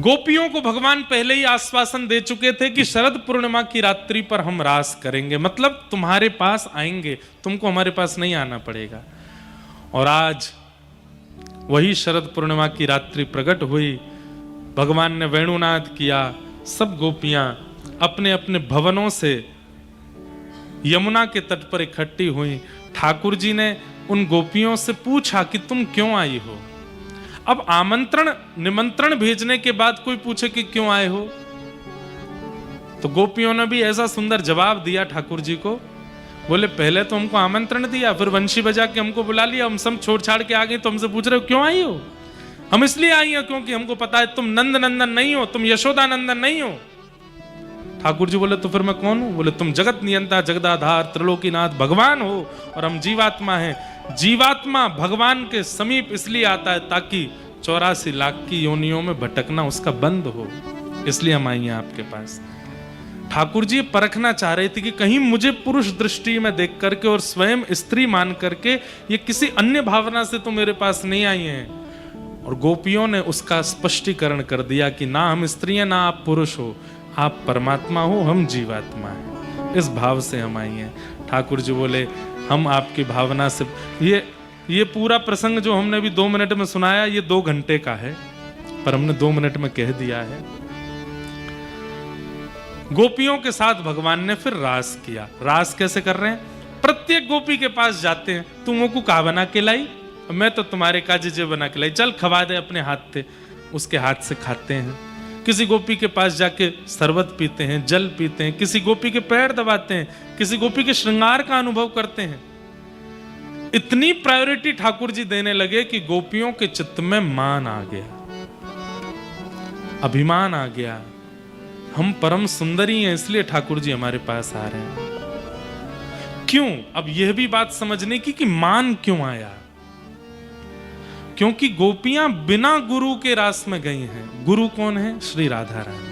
गोपियों को भगवान पहले ही आश्वासन दे चुके थे कि शरद पूर्णिमा की रात्रि पर हम रास करेंगे, मतलब तुम्हारे पास आएंगे, तुमको हमारे पास नहीं आना पड़ेगा। और आज वही शरद पूर्णिमा की रात्रि प्रकट हुई, भगवान ने वेणुनाद किया, सब गोपियां अपने अपने भवनों से यमुना के तट पर इकट्ठी हुई। ठाकुर जी ने उन गोपियों से पूछा कि तुम क्यों आई हो। अब आमंत्रण निमंत्रण भेजने के बाद कोई पूछे कि क्यों आए हो, तो गोपियों ने भी ऐसा सुंदर जवाब दिया ठाकुर जी को। बोले पहले तो हमको आमंत्रण दिया, फिर वंशी बजा के हमको बुला लिया, हम सब छोड़ छाड़ के आ गए, तो हमसे पूछ रहे हो क्यों आई हो। हम इसलिए आई हो क्योंकि हमको पता है तुम नंद नंदन नहीं हो, तुम यशोदा नंदन नहीं हो। ठाकुर जी बोले तो फिर मैं कौन हूं। बोले तुम जगत नियंता जगदाधार त्रिलोकीनाथ भगवान हो और हम जीवात्मा हैं। जीवात्मा भगवान के समीप इसलिए आता है ताकि 84 लाख की योनियों में भटकना उसका बंद हो, इसलिए हम आई हैं आपके पास। ठाकुर जी परखना चाह रहे थे कि कहीं मुझे पुरुष दृष्टि में देख करके और स्वयं स्त्री मान करके ये किसी अन्य भावना से तो मेरे पास नहीं आई हैं। और गोपियों ने उसका स्पष्टीकरण कर दिया कि ना हम स्त्री हैं, ना आप पुरुष हो, आप परमात्मा हो, हम जीवात्मा हैं, इस भाव से हम आई हैं। ठाकुर जी बोले हम आपकी भावना से, ये पूरा प्रसंग जो हमने अभी 2 मिनट में सुनाया ये 2 घंटे का है, पर हमने 2 मिनट में कह दिया है। गोपियों के साथ भगवान ने फिर रास किया। रास कैसे कर रहे हैं, प्रत्येक गोपी के पास जाते हैं, तुम को का बना के लाई, मैं तो तुम्हारे काजे बना के लाई, चल खवा दे अपने हाथ से, उसके हाथ से खाते हैं। किसी गोपी के पास जाके शरबत पीते हैं, जल पीते हैं, किसी गोपी के पैर दबाते हैं, किसी गोपी के श्रृंगार का अनुभव करते हैं। इतनी प्रायोरिटी ठाकुर जी देने लगे कि गोपियों के चित्त में मान आ गया, अभिमान आ गया, हम परम सुंदरी हैं इसलिए ठाकुर जी हमारे पास आ रहे हैं। क्यों, अब यह भी बात समझने की कि मान क्यों आया, क्योंकि गोपियां बिना गुरु के रास में गई हैं। गुरु कौन है, श्री राधा रानी।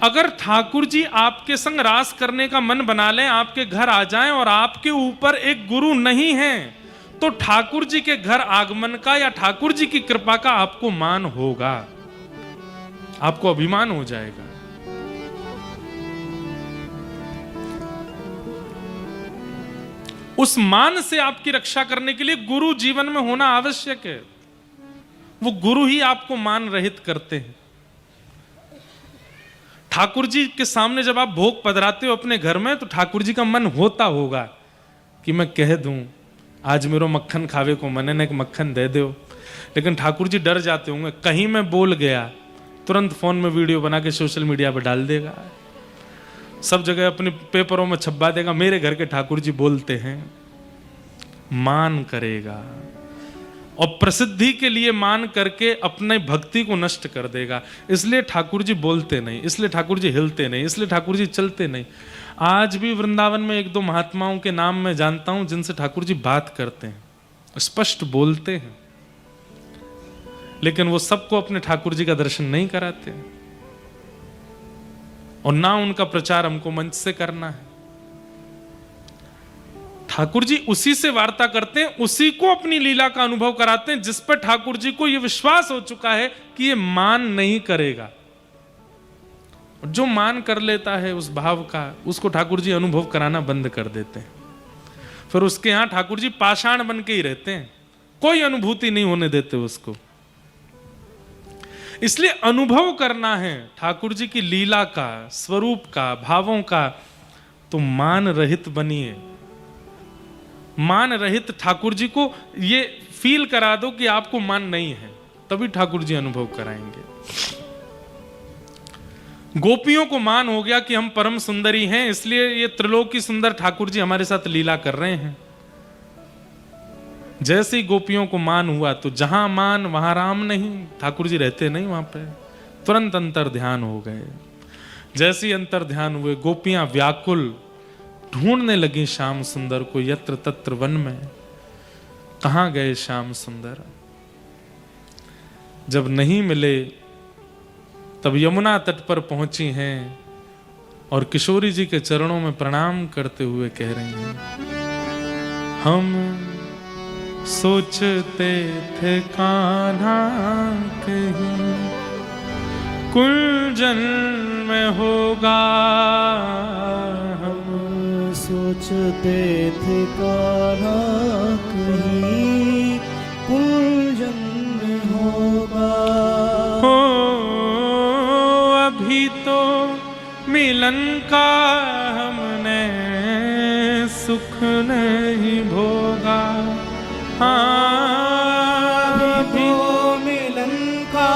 अगर ठाकुर जी आपके संग रास करने का मन बना लें, आपके घर आ जाएं और आपके ऊपर एक गुरु नहीं है, तो ठाकुर जी के घर आगमन का या ठाकुर जी की कृपा का आपको मान होगा, आपको अभिमान हो जाएगा। उस मान से आपकी रक्षा करने के लिए गुरु जीवन में होना आवश्यक है। वो गुरु ही आपको मान रहित करते हैं। ठाकुर जी के सामने जब आप भोग पधराते हो अपने घर में, तो ठाकुर जी का मन होता होगा कि मैं कह दूं आज मेरो मक्खन खावे को मन है, ना एक मक्खन दे दो। लेकिन ठाकुर जी डर जाते होंगे कहीं मैं बोल गया, तुरंत फोन में वीडियो बना के सोशल मीडिया पर डाल देगा, सब जगह अपने पेपरों में छपवा देगा, मेरे घर के ठाकुर जी बोलते हैं। मान करेगा और प्रसिद्धि के लिए मान करके अपने भक्ति को नष्ट कर देगा। इसलिए ठाकुर जी बोलते नहीं, इसलिए ठाकुर जी हिलते नहीं, इसलिए ठाकुर जी चलते नहीं। आज भी वृंदावन में 1-2 महात्माओं के नाम मैं जानता हूं जिनसे ठाकुर जी बात करते हैं, स्पष्ट बोलते हैं, लेकिन वो सबको अपने ठाकुर जी का दर्शन नहीं कराते और ना उनका प्रचार हमको मंच से करना है। ठाकुर जी उसी से वार्ता करते हैं, उसी को अपनी लीला का अनुभव कराते हैं जिस पर ठाकुर जी को यह विश्वास हो चुका है कि ये मान नहीं करेगा। जो मान कर लेता है उस भाव का, उसको ठाकुर जी अनुभव कराना बंद कर देते हैं। फिर उसके यहां ठाकुर जी पाषाण बन के ही रहते हैं, कोई अनुभूति नहीं होने देते उसको। इसलिए अनुभव करना है ठाकुर जी की लीला का, स्वरूप का, भावों का, तो मान रहित बनिए। मान रहित ठाकुर जी को ये फील करा दो कि आपको मान नहीं है, तभी ठाकुर जी अनुभव कराएंगे। गोपियों को मान हो गया कि हम परम सुंदरी हैं, इसलिए ये त्रिलोकी सुंदर ठाकुर जी हमारे साथ लीला कर रहे हैं। जैसे ही गोपियों को मान हुआ तो जहां मान वहां राम नहीं, ठाकुर जी रहते नहीं वहां पे, तुरंत अंतर ध्यान हो गए। जैसे ही अंतर ध्यान हुए, गोपियां व्याकुल ढूंढने लगी श्याम सुंदर को यत्र तत्र वन में। कहां गए श्याम सुंदर? जब नहीं मिले तब यमुना तट पर पहुंची हैं और किशोरी जी के चरणों में प्रणाम करते हुए कह रही हैं, हम सोचते थे कान्हा कहीं कुंजन में होगा। हम सोचते थे कान्हा कहीं कुंजन में होगा। हो अभी तो मिलन का हमने सुख नहीं भोगा। अभी तो मिलन का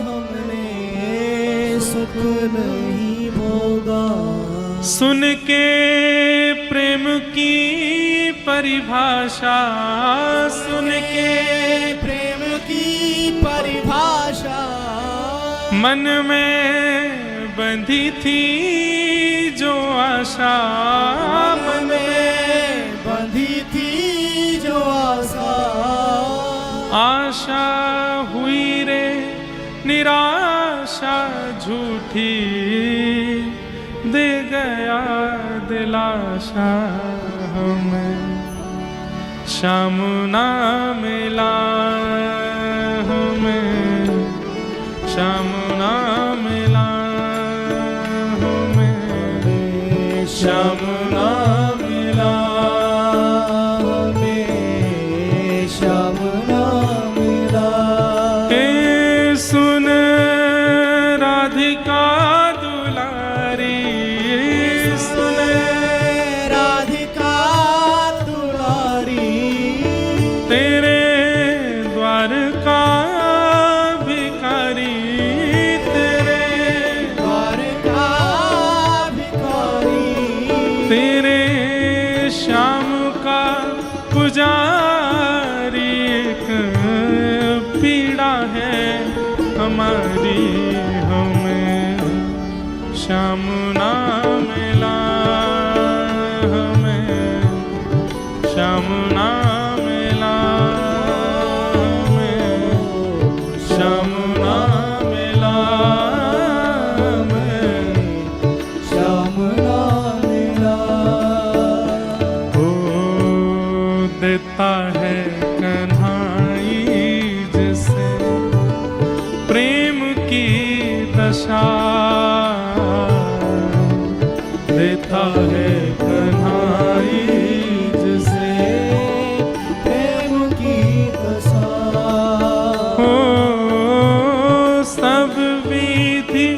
हमने सुख नहीं भोगा। सुन के प्रेम की परिभाषा, सुन के प्रेम की परिभाषा मन में बंधी थी जो आशा, मन में बंधी थी जो आशा। आशा हुई रे निराशा झूठी, दे गया दिलाशा हमें। शाम ना मिला हमें, शाम ना मिला हमें, शाम ना मिला हमें, शाम ना मिला। ए सुन राधिका दुलारी, सुन राधिका दुलारी, तेरे द्वार का भिखारी, तेरे द्वार का भिखारी, तेरे श्याम का पुजारी। एक पीड़ा है हमारी, हमें श्याम ना मिला हमें, श्याम ना मिला हमें, श्याम ना मिला हमें, श्याम ना मिला। हो देता है कन्हाई जिसे प्रेम की दशा, देता है कन्हाई जिसे प्रेम की दशा। हो सब विधि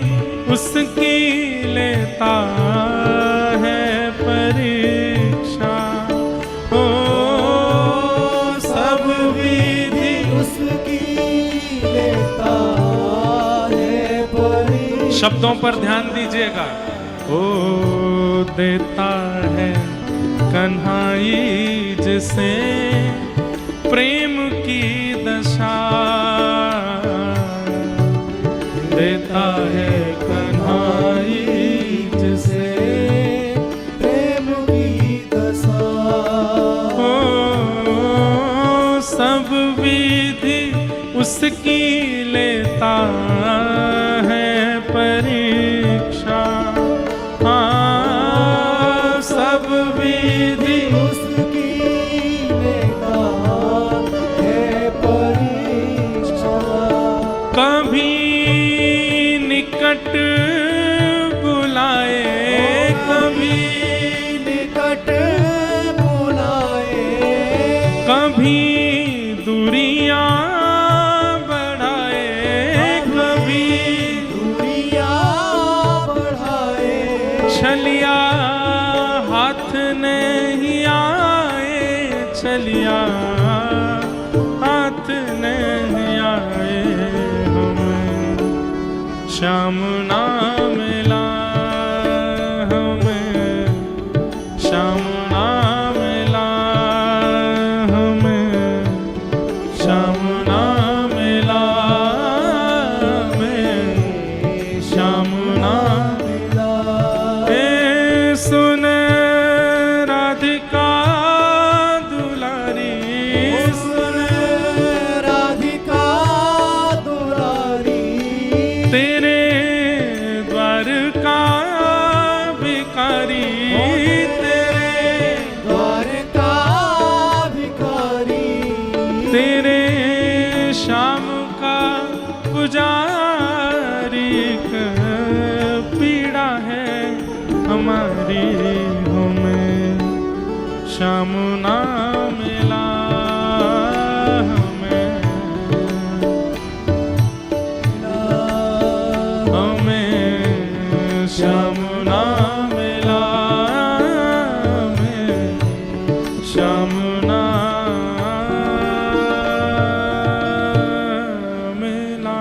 उसकी लेता है परीक्षा। हो सब विधि उसकी लेता है परी। शब्दों पर ध्यान दीजिएगा। ओ देता है कन्हाई जिसे प्रेम की दशा, देता है कन्हाई जिसे प्रेम की दशा। हो सब विधि उसकी लेता है परीक्षा। हाँ सब विधि उसकी लेता है परीक्षा। कभी निकट बुलाए, कभी निकट बुलाए, कभी दूरियां बढ़ाए, कभी दूरियां बढ़ाए। छलिया हाथ नहीं आए, छलिया हाथ नहीं आए हमें। श्याम ना मिला हमें, श्याम ना मिला हमें, श्याम ना मिला हमें, श्याम ना मिला। ए सुन राधिका दुलारी, सुन राधिका दुलारी, तेरे द्वार का भिखारी, तेरे द्वार का भिखारी, तेरे श्याम का पुजारी। श्याम ना मिला हमें, हमें श्याम ना मिला, हमें श्याम ना मिला।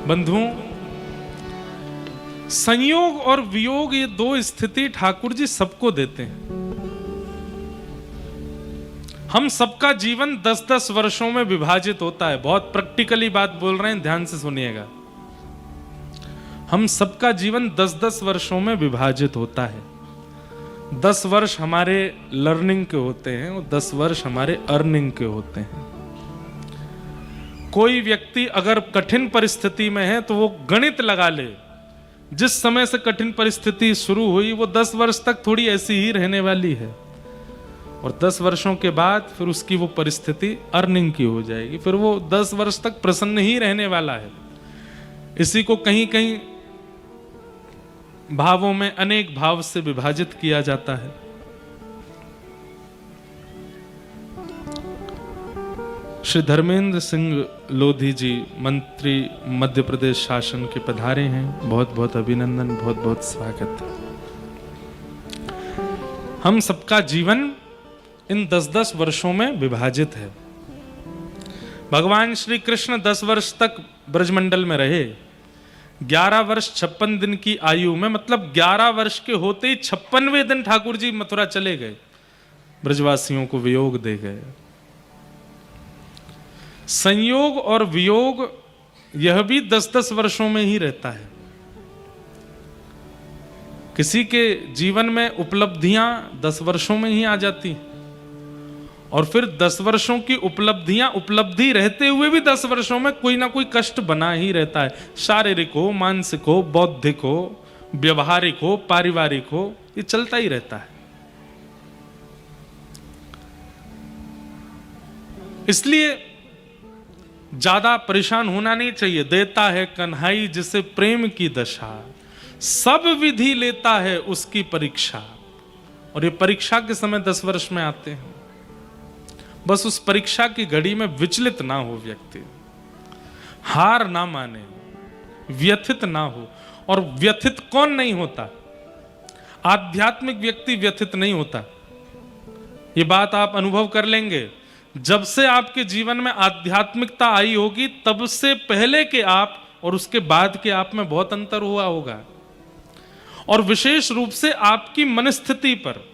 बंधुओं, संयोग और वियोग ये दो स्थिति ठाकुर जी सबको देते हैं। हम सबका जीवन 10-10 वर्षों में विभाजित होता है। बहुत प्रैक्टिकली बात बोल रहे हैं, ध्यान से सुनिएगा। हम सबका जीवन 10-10 वर्षों में विभाजित होता है। 10 वर्ष हमारे लर्निंग के होते हैं और 10 वर्ष हमारे अर्निंग के होते हैं। कोई व्यक्ति अगर कठिन परिस्थिति में है तो वो गणित लगा ले, जिस समय से कठिन परिस्थिति शुरू हुई वो 10 वर्ष तक थोड़ी ऐसी ही रहने वाली है, और 10 वर्षों के बाद फिर उसकी वो परिस्थिति अर्निंग की हो जाएगी, फिर वो 10 वर्ष तक प्रसन्न ही रहने वाला है। इसी को कहीं कहीं भावों में अनेक भाव से विभाजित किया जाता है। श्री धर्मेंद्र सिंह लोधी जी मंत्री मध्य प्रदेश शासन के पधारे हैं, बहुत बहुत अभिनंदन, बहुत बहुत स्वागत। हम सबका जीवन इन 10-10 वर्षों में विभाजित है। भगवान श्री कृष्ण 10 वर्ष तक ब्रजमंडल में रहे। 11 वर्ष 56 दिन की आयु में, मतलब 11 वर्ष के होते ही 56वें दिन ठाकुर जी मथुरा चले गए, ब्रजवासियों को वियोग दे गए। संयोग और वियोग यह भी 10-10 वर्षों में ही रहता है। किसी के जीवन में उपलब्धियां 10 वर्षों में ही आ जाती हैं, और फिर 10 वर्षों की उपलब्धियां उपलब्धि रहते हुए भी 10 वर्षों में कोई ना कोई कष्ट बना ही रहता है। शारीरिक हो, मानसिक हो, बौद्धिक हो, व्यवहारिक हो, पारिवारिक हो, ये चलता ही रहता है। इसलिए ज्यादा परेशान होना नहीं चाहिए। देता है कन्हई जिसे प्रेम की दशा, सब विधि लेता है उसकी परीक्षा। और ये परीक्षा के समय 10 वर्ष में आते हैं। बस उस परीक्षा की घड़ी में विचलित ना हो व्यक्ति, हार ना माने, व्यथित ना हो। और व्यथित कौन नहीं होता? आध्यात्मिक व्यक्ति व्यथित नहीं होता। ये बात आप अनुभव कर लेंगे। जब से आपके जीवन में आध्यात्मिकता आई होगी, तब से पहले के आप और उसके बाद के आप में बहुत अंतर हुआ होगा। और विशेष रूप से आपकी मनस्थिति पर।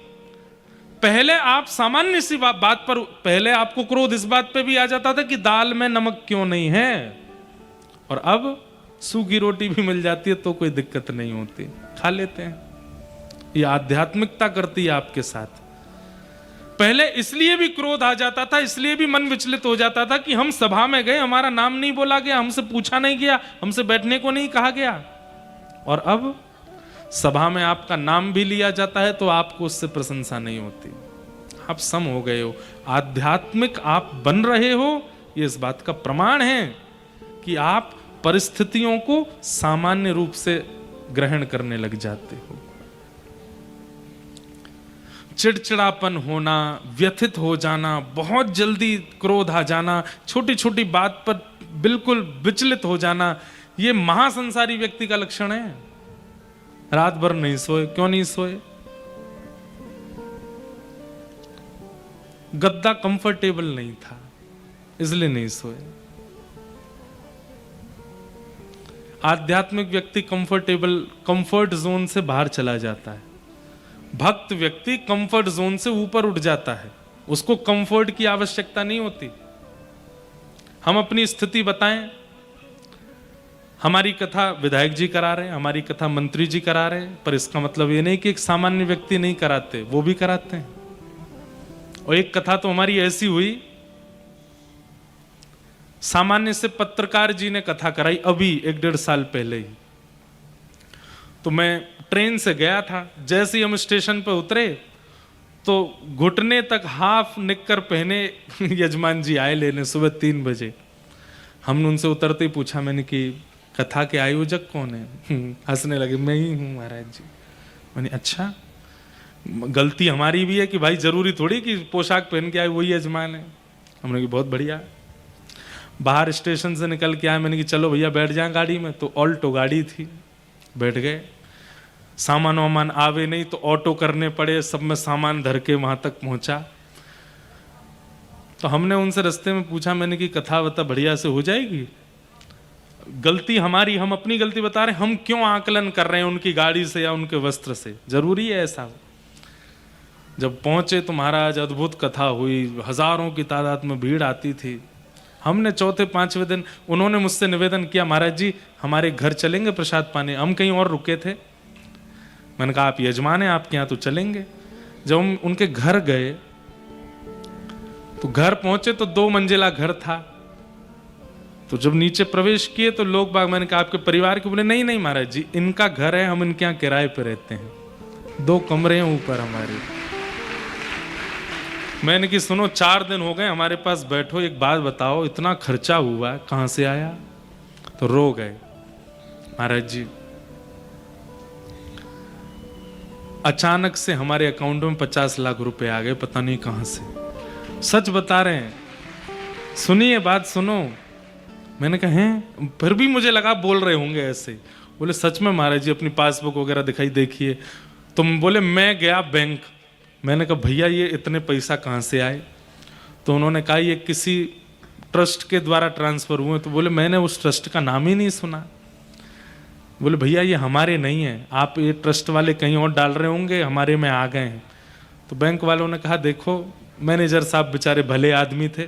पहले आप सामान्य सी बात पर, पहले आपको क्रोध इस बात पे भी आ जाता था कि दाल में नमक क्यों नहीं है, और अब सूखी रोटी भी मिल जाती है तो कोई दिक्कत नहीं होती, खा लेते हैं। ये आध्यात्मिकता करती है आपके साथ। पहले इसलिए भी क्रोध आ जाता था, इसलिए भी मन विचलित हो जाता था कि हम सभा में गए, हमारा नाम नहीं बोला गया, हमसे पूछा नहीं गया, हमसे बैठने को नहीं कहा गया। और अब सभा में आपका नाम भी लिया जाता है तो आपको उससे प्रशंसा नहीं होती। आप सम हो गए हो, आध्यात्मिक आप बन रहे हो। ये इस बात का प्रमाण है कि आप परिस्थितियों को सामान्य रूप से ग्रहण करने लग जाते हो। चिड़चिड़ापन होना, व्यथित हो जाना, बहुत जल्दी क्रोध आ जाना, छोटी छोटी बात पर बिल्कुल विचलित हो जाना, ये महासंसारी व्यक्ति का लक्षण है। रात भर नहीं सोए, क्यों नहीं सोए? गद्दा कंफर्टेबल नहीं था, इसलिए नहीं सोए। आध्यात्मिक व्यक्ति कंफर्ट जोन से बाहर चला जाता है। भक्त व्यक्ति कंफर्ट जोन से ऊपर उठ जाता है, उसको कंफर्ट की आवश्यकता नहीं होती। हम अपनी स्थिति बताएं, हमारी कथा विधायक जी करा रहे हैं, हमारी कथा मंत्री जी करा रहे हैं, पर इसका मतलब ये नहीं कि एक सामान्य व्यक्ति नहीं कराते, वो भी कराते हैं। और एक कथा तो हमारी ऐसी हुई, सामान्य से पत्रकार जी ने कथा कराई अभी 1-1.5 साल पहले ही। तो मैं ट्रेन से गया था, जैसे ही हम स्टेशन पर उतरे तो घुटने तक हाफ निक्कर पहने यजमान जी आए लेने, सुबह 3 बजे। हमने उनसे उतरते ही पूछा, मैंने कि कथा के आयोजक कौन है? हंसने लगे, मैं ही हूँ महाराज जी। मैंने अच्छा, गलती हमारी भी है कि भाई जरूरी थोड़ी कि पोशाक पहन के आए वही यजमान है। हमने कहा बहुत बढ़िया। बाहर स्टेशन से निकल के आए, मैंने कि चलो भैया बैठ जाए गाड़ी में, तो ऑल्टो गाड़ी थी, बैठ गए। सामान वामान आवे नहीं तो ऑटो करने पड़े, सब में सामान धर के वहां तक पहुंचा। तो हमने उनसे रास्ते में पूछा, मैंने कि कथा वथा बढ़िया से हो जाएगी? गलती हमारी, हम अपनी गलती बता रहे हैं, हम क्यों आकलन कर रहे हैं उनकी गाड़ी से या उनके वस्त्र से? जरूरी है ऐसा? जब पहुंचे तो महाराज अद्भुत कथा हुई, हजारों की तादाद में भीड़ आती थी। हमने चौथे पांचवें दिन उन्होंने मुझसे निवेदन किया, महाराज जी हमारे घर चलेंगे प्रसाद पाने? हम कहीं और रुके थे। मैंने कहा आप यजमान हैं, आपके यहाँ तो चलेंगे। जब हम उनके घर गए तो घर पहुंचे तो 2 मंजिला घर था। तो जब नीचे प्रवेश किए तो लोग बाग, मैंने कहा आपके परिवार के? बोले नहीं नहीं महाराज जी, इनका घर है, हम इनके यहाँ किराए पे रहते हैं, 2 कमरे हैं ऊपर हमारे। मैंने कि सुनो 4 दिन हो गए हमारे पास, बैठो एक बात बताओ, इतना खर्चा हुआ कहां से आया? तो रो गए। महाराज जी अचानक से हमारे अकाउंट में 50 लाख रुपए आ गए, पता नहीं कहां से। सच बता रहे हैं, सुनिए बात सुनो। मैंने कहा हैं? फिर भी मुझे लगा बोल रहे होंगे ऐसे। बोले सच में महाराज जी, अपनी पासबुक वगैरह दिखाई, देखिए। तुम बोले मैं गया बैंक। मैंने कहा भैया ये इतने पैसा कहाँ से आए? तो उन्होंने कहा ये किसी ट्रस्ट के द्वारा ट्रांसफर हुए। तो बोले मैंने उस ट्रस्ट का नाम ही नहीं सुना। बोले भैया ये हमारे नहीं है, आप ये ट्रस्ट वाले कहीं और डाल रहे होंगे, हमारे में आ गए हैं। तो बैंक वालों ने कहा देखो, मैनेजर साहब बेचारे भले आदमी थे,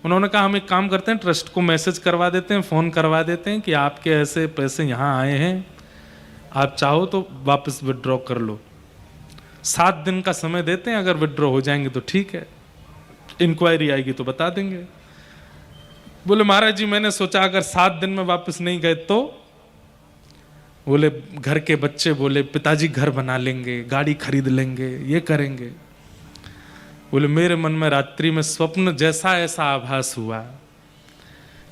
उन्होंने कहा हम एक काम करते हैं, ट्रस्ट को मैसेज करवा देते हैं, फ़ोन करवा देते हैं कि आपके ऐसे पैसे यहाँ आए हैं, आप चाहो तो वापस विड्रॉ कर लो। 7 दिन का समय देते हैं, अगर विड्रॉ हो जाएंगे तो ठीक है, इंक्वायरी आएगी तो बता देंगे। बोले महाराज जी मैंने सोचा अगर 7 दिन में वापस नहीं गए तो? बोले घर के बच्चे बोले पिताजी घर बना लेंगे, गाड़ी खरीद लेंगे, ये करेंगे। बोले मेरे मन में रात्रि में स्वप्न जैसा ऐसा आभास हुआ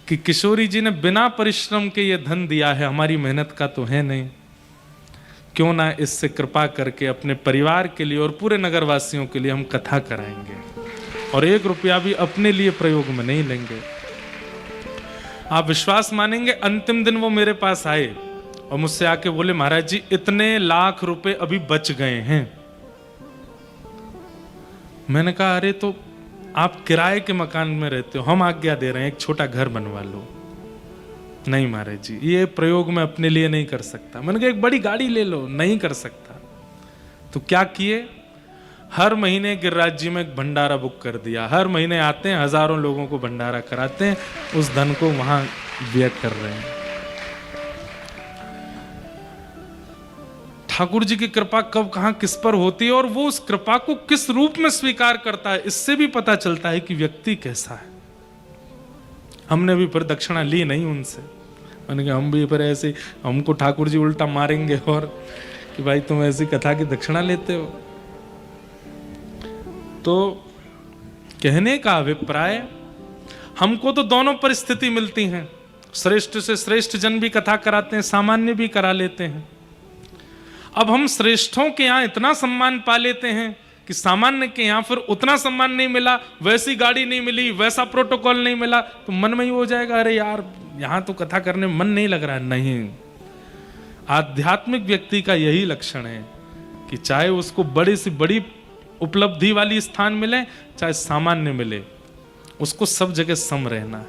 कि किशोरी जी ने बिना परिश्रम के ये धन दिया है, हमारी मेहनत का तो है नहीं, क्यों ना इससे कृपा करके अपने परिवार के लिए और पूरे नगरवासियों के लिए हम कथा कराएंगे और 1 रुपया भी अपने लिए प्रयोग में नहीं लेंगे। आप विश्वास मानेंगे, अंतिम दिन वो मेरे पास आए और मुझसे आके बोले महाराज जी इतने लाख रुपए अभी बच गए हैं। मैंने कहा अरे तो आप किराए के मकान में रहते हो, हम आज्ञा दे रहे हैं एक छोटा घर बनवा लो। नहीं महाराज जी ये प्रयोग मैं अपने लिए नहीं कर सकता। मैंने कहा एक बड़ी गाड़ी ले लो। नहीं कर सकता। तो क्या किए, हर महीने गिरिराज जी में एक भंडारा बुक कर दिया। हर महीने आते हैं, हजारों लोगों को भंडारा कराते हैं, उस धन को वहां व्यय कर रहे हैं। ठाकुर जी की कृपा कब कहां किस पर होती है और वो उस कृपा को किस रूप में स्वीकार करता है, इससे भी पता चलता है कि व्यक्ति कैसा है। हमने भी फिर दक्षिणा ली नहीं उनसे। मैंने कहा हम भी फिर ऐसे, हमको ठाकुर जी उल्टा मारेंगे और कि भाई तुम ऐसी कथा की दक्षिणा लेते हो। तो कहने का अभिप्राय, हमको तो दोनों परिस्थिति मिलती हैं। श्रेष्ठ से श्रेष्ठ जन भी कथा कराते हैं, सामान्य भी करा लेते हैं। अब हम श्रेष्ठों के यहाँ इतना सम्मान पा लेते हैं कि सामान्य के यहाँ फिर उतना सम्मान नहीं मिला, वैसी गाड़ी नहीं मिली, वैसा प्रोटोकॉल नहीं मिला, तो मन में ही हो जाएगा अरे यार यहाँ तो कथा करने में मन नहीं लग रहा है। नहीं, आध्यात्मिक व्यक्ति का यही लक्षण है कि चाहे उसको बड़ी से बड़ी उपलब्धि वाली स्थान मिले, चाहे सामान्य मिले, उसको सब जगह सम रहना है।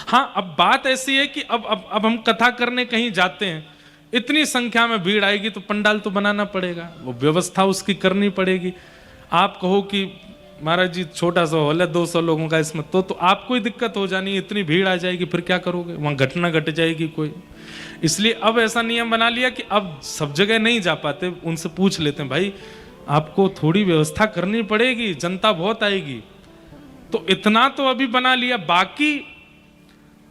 हाँ, अब बात ऐसी है कि अब हम कथा करने कहीं जाते हैं, इतनी संख्या में भीड़ आएगी तो पंडाल तो बनाना पड़ेगा, वो व्यवस्था उसकी करनी पड़ेगी। आप कहो कि महाराज जी छोटा सा हॉल है 200 लोगों का, इसमें तो आपको ही दिक्कत हो जानी, इतनी भीड़ आ जाएगी, फिर क्या करोगे, वहां घटना घट जाएगी कोई। इसलिए अब ऐसा नियम बना लिया कि अब सब जगह नहीं जा पाते, उनसे पूछ लेते हैं भाई आपको थोड़ी व्यवस्था करनी पड़ेगी, जनता बहुत आएगी। तो इतना तो अभी बना लिया, बाकी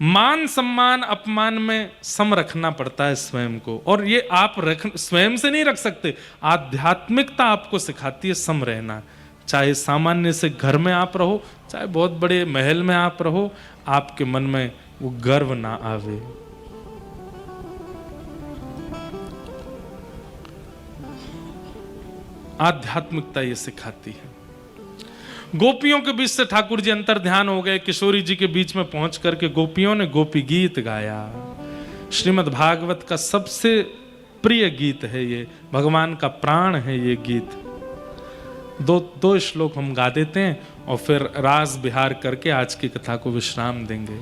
मान सम्मान अपमान में सम रखना पड़ता है स्वयं को। और ये आप स्वयं से नहीं रख सकते, आध्यात्मिकता आपको सिखाती है सम रहना। चाहे सामान्य से घर में आप रहो, चाहे बहुत बड़े महल में आप रहो, आपके मन में वो गर्व ना आवे। आध्यात्मिकता ये सिखाती है। गोपियों के बीच से ठाकुर जी अंतर ध्यान हो गए, किशोरी जी के बीच में पहुंच करके गोपियों ने गोपी गीत गाया। श्रीमद् भागवत का सबसे प्रिय गीत है ये, भगवान का प्राण है ये गीत। दो श्लोक हम गा देते हैं और फिर रास बिहार करके आज की कथा को विश्राम देंगे।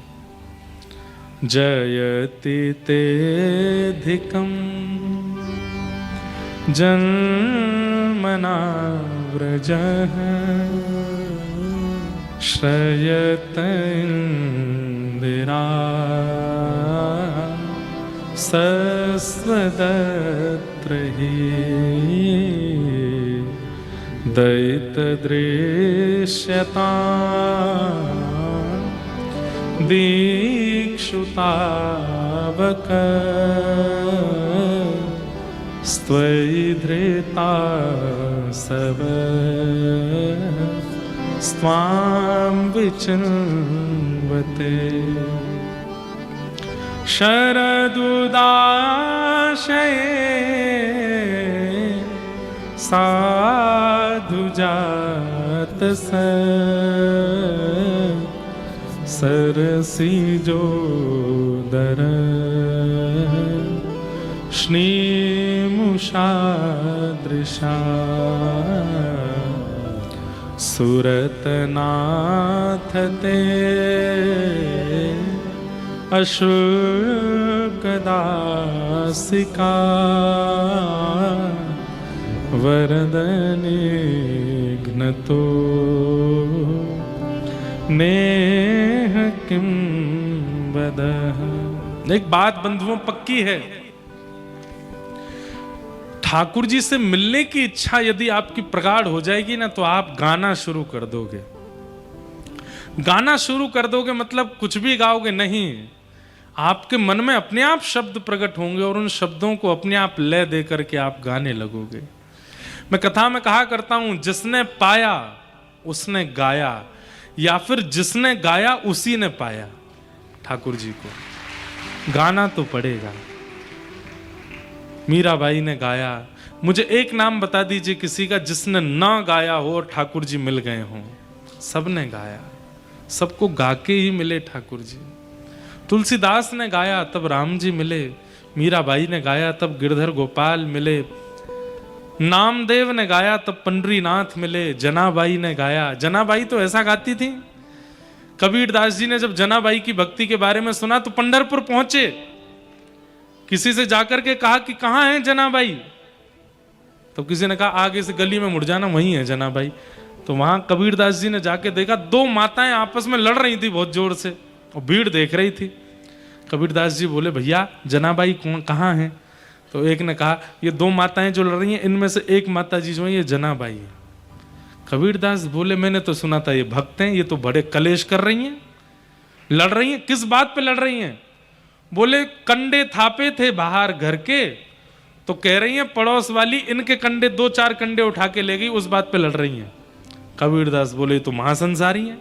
जयति तेधिकं जन्मना व्रजः श्रयत इंदिरा सस्वदत्र हि दयितदृश्यता दीक्षुतावक स्त्वयि धृता सब स्वां विचिन्वते शरदुदाशये साधु जात सरसिजोदर श्रीमुषादृशा सुरतनाथ ते अशोकदासिका वरदनिघ्नतो नेह किं वदः। एक बात बंधुओं पक्की है, ठाकुर जी से मिलने की इच्छा यदि आपकी प्रगाढ़ हो जाएगी ना, तो आप गाना शुरू कर दोगे। गाना शुरू कर दोगे मतलब कुछ भी गाओगे नहीं, आपके मन में अपने आप शब्द प्रकट होंगे और उन शब्दों को अपने आप लय दे करके आप गाने लगोगे। मैं कथा में कहा करता हूं, जिसने पाया उसने गाया, या फिर जिसने गाया उसी ने पाया। ठाकुर जी को गाना तो पड़ेगा। मीराबाई ने गाया, मुझे एक नाम बता दीजिए किसी का जिसने ना गाया हो और ठाकुर जी मिल गए हों। सबने गाया, सबको गा के ही मिले ठाकुर जी। तुलसीदास ने गाया तब राम जी मिले, मीराबाई ने गाया तब गिरधर गोपाल मिले, नामदेव ने गाया तब पंडरीनाथ मिले, जनाबाई ने गाया। जनाबाई तो ऐसा गाती थी, कबीरदास जी ने जब जनाबाई की भक्ति के बारे में सुना तो पंढरपुर पहुंचे, किसी से जाकर के कहा कि कहां है जनाबाई, तो किसी ने कहा आगे से गली में मुड़ जाना, वहीं है जनाबाई। तो वहां कबीरदास जी ने जाके देखा, दो माताएं आपस में लड़ रही थी बहुत जोर से और भीड़ देख रही थी। कबीरदास जी बोले, भैया जनाबाई कहाँ है? तो एक ने कहा, ये दो माताएं जो लड़ रही हैं इनमें से एक माता जी जो है ये जनाबाई है। कबीरदास बोले, मैंने तो सुना था ये भक्त हैं, ये तो बड़े कलेश कर रही हैं, लड़ रही हैं। किस बात पे लड़ रही हैं? बोले कंडे थापे थे बाहर घर के, तो कह रही हैं पड़ोस वाली इनके कंडे 2-4 कंडे उठा के ले गई, उस बात पे लड़ रही हैं। कबीरदास बोले तो महासंसारी हैं,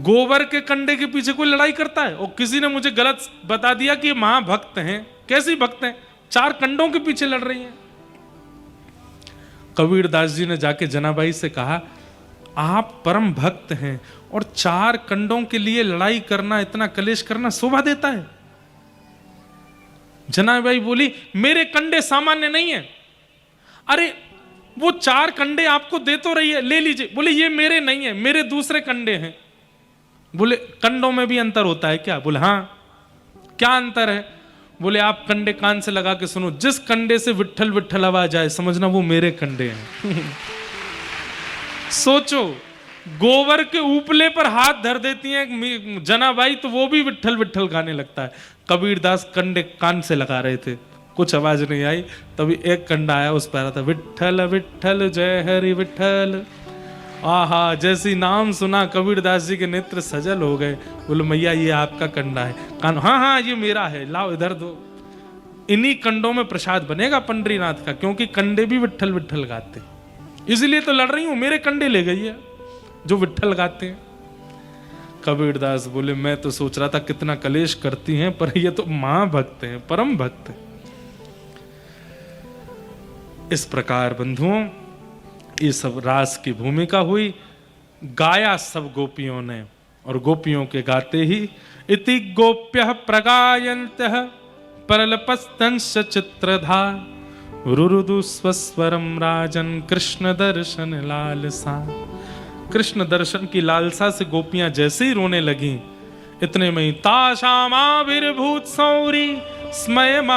गोबर के कंडे के पीछे कोई लड़ाई करता है? और किसी ने मुझे गलत बता दिया कि ये महाभक्त हैं। कैसी भक्त हैं? 4 कंडों के पीछे लड़ रही हैं। कबीरदास जी ने जाके जनाबाई से कहा, आप परम भक्त हैं और 4 कंडों के लिए लड़ाई करना, इतना कलेश करना शोभा देता है? जनाबाई बोली, मेरे कंडे सामान्य नहीं है। अरे वो 4 कंडे आपको दे तो रही है, ले लीजिए। बोले ये मेरे नहीं है, मेरे दूसरे कंडे हैं। बोले कंडों में भी अंतर होता है क्या? बोले हाँ। क्या अंतर है? बोले आप कंडे कान से लगा के सुनो, जिस कंडे से विट्ठल विट्ठल आवाज आए समझना वो मेरे कंडे हैं। सोचो, गोबर के उपले पर हाथ धर देती हैं जनाबाई तो वो भी विट्ठल विट्ठल गाने लगता है। कबीरदास कंडे कान से लगा रहे थे, कुछ आवाज नहीं आई, तभी एक कंडा आया, उस पर आ रहा था विट्ठल विट्ठल जय हरि विट्ठल। आहा, जैसी नाम सुना कबीरदास जी के नेत्र सजल हो गए। बोले मैया ये आपका कंडा है। कान, हाँ हाँ ये मेरा है, लाओ इधर दो। इन्हीं कंडों में प्रसाद बनेगा पंडरीनाथ का, क्योंकि कंडे भी विट्ठल विट्ठल गाते, इसलिए तो लड़ रही हूं, मेरे कंडे ले गई है जो विट्ठल गाते हैं। कबीरदास बोले, मैं तो सोच रहा था कितना कलेश करती हैं, पर ये तो महाभक्त हैं, परम भक्त हैं। इस प्रकार बंधुओं ये सब रास की भूमिका हुई। गाया सब गोपियों ने, और गोपियों के गाते ही इति गोप्यः प्रगायन्तः परलपस्तंश चित्रधार रुरुदु स्वस्वरम राजन कृष्ण दर्शन लालसा। कृष्ण दर्शन की लालसा से गोपियां जैसे ही रोने लगीं, इतने में ही ताशामाभिर्भूत सौरी स्मय